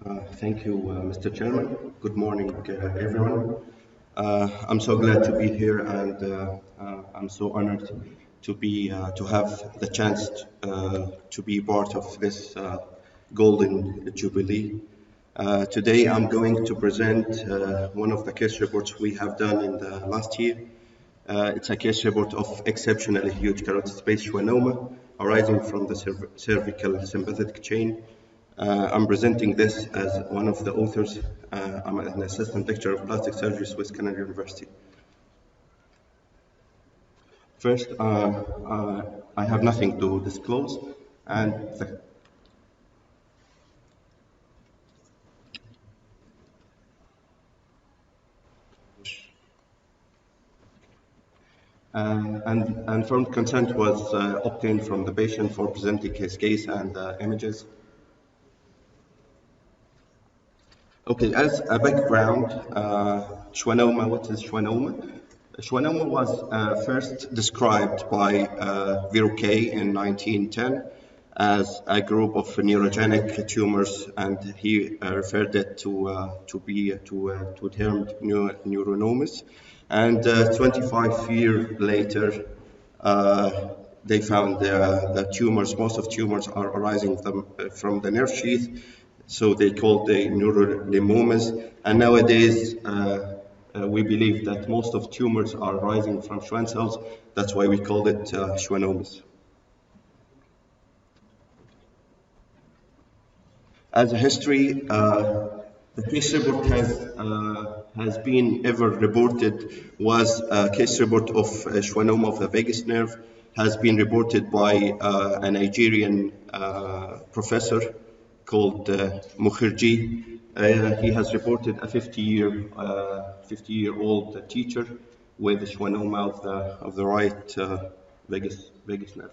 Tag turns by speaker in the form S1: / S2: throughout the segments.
S1: Thank you, Mr. Chairman. Good morning, everyone. I'm so glad to be here, and I'm so honored to have the chance to be part of this Golden Jubilee. Today, I'm going to present one of the case reports we have done in the last year. It's a case report of exceptionally huge carotid space schwannoma arising from the cervical sympathetic chain. I'm presenting this as one of the authors. I'm an assistant lecturer of plastic surgery, Swiss Canadian University. First, I have nothing to disclose, and informed consent was obtained from the patient for presenting his case and images. Okay, as a background, schwannoma, what is schwannoma? Schwannoma was first described by Vero K in 1910 as a group of neurogenic tumors, and he referred it to termed neuronomas. And 25 years later, they found the tumors, most of tumors are arising from the nerve sheath, so they called the neurolimomas. And nowadays, we believe that most of tumors are arising from Schwann cells. That's why we call it schwannomas. As a history, the case report has been ever reported was a case report of schwannoma of the vagus nerve, has been reported by a Nigerian professor called Mukherjee. He has reported a 50-year-old teacher with schwannoma of the right vagus nerve.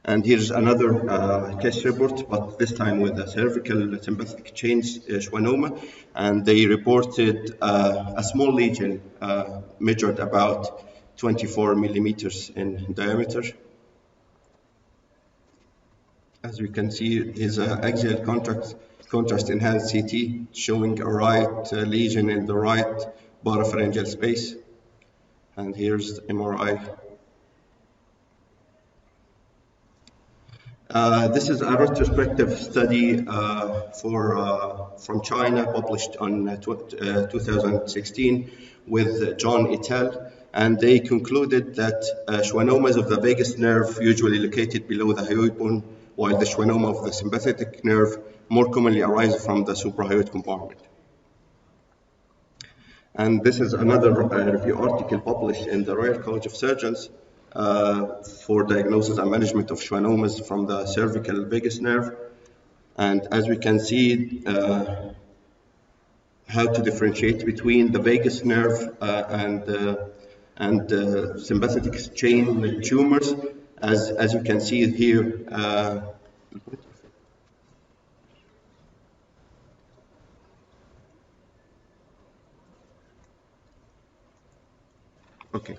S1: And here's another case report, but this time with a cervical sympathetic chain schwannoma, and they reported a small lesion measured about 24 millimeters in diameter. As we can see, is an axial contrast enhanced CT showing a right lesion in the right parapharyngeal space. And here's the MRI. This is a retrospective study from China, published on 2016 with John et al. And they concluded that schwannomas of the vagus nerve usually located below the hyoid bone, while the schwannoma of the sympathetic nerve more commonly arise from the suprahyoid compartment. And this is another review article published in the Royal College of Surgeons for diagnosis and management of schwannomas from the cervical vagus nerve. And as we can see, how to differentiate between the vagus nerve and sympathetic chain tumors. As you can see here, okay.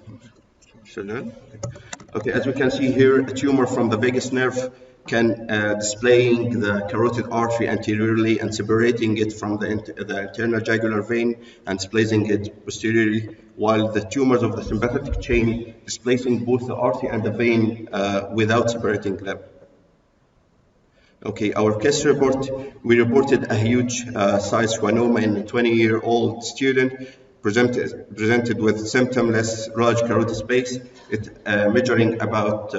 S1: Okay, as we can see here, a tumor from the vagus nerve can displaying the carotid artery anteriorly and separating it from the internal jugular vein and displacing it posteriorly, while the tumors of the sympathetic chain displacing both the artery and the vein without separating them. Okay, our case report, we reported a huge size schwannoma in a 20-year-old student presented with symptomless large carotid space, it measuring about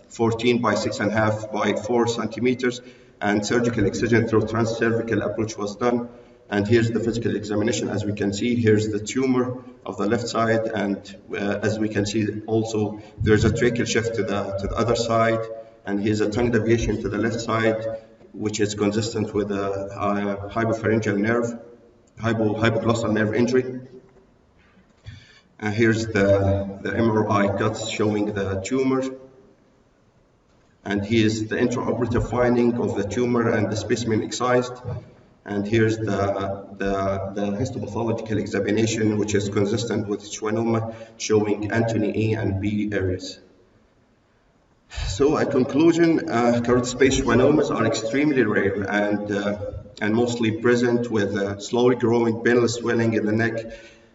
S1: 14 by 6.5 by 4 centimeters, and surgical excision through transcervical approach was done. And here's the physical examination. As we can see, here's the tumor of the left side, and as we can see also, there's a tracheal shift to the other side, and here's a tongue deviation to the left side, which is consistent with a hypopharyngeal nerve, hypoglossal nerve injury. Here's the MRI cuts showing the tumor. And here's the intraoperative finding of the tumor and the specimen excised. And here's the histopathological examination, which is consistent with schwannoma, showing Anthony A and B areas. So, in conclusion, carotid space schwannomas are extremely rare and mostly present with slowly growing painless swelling in the neck.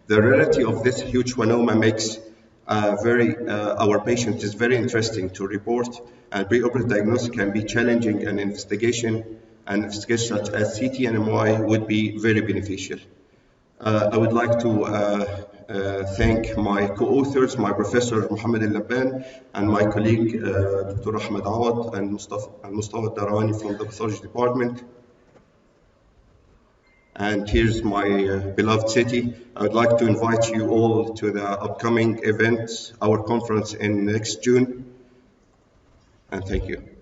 S1: The rarity of this huge schwannoma makes our patient is very interesting to report, and preoperative diagnosis can be challenging, and investigation such as CT and MRI would be very beneficial. I would like to thank my co-authors, my professor Mohammed Al-Laban, and my colleague Dr. Ahmed Awad and Mustafa Darani from the pathology department. And here's my beloved city. I would like to invite you all to the upcoming event, our conference in next June. And thank you.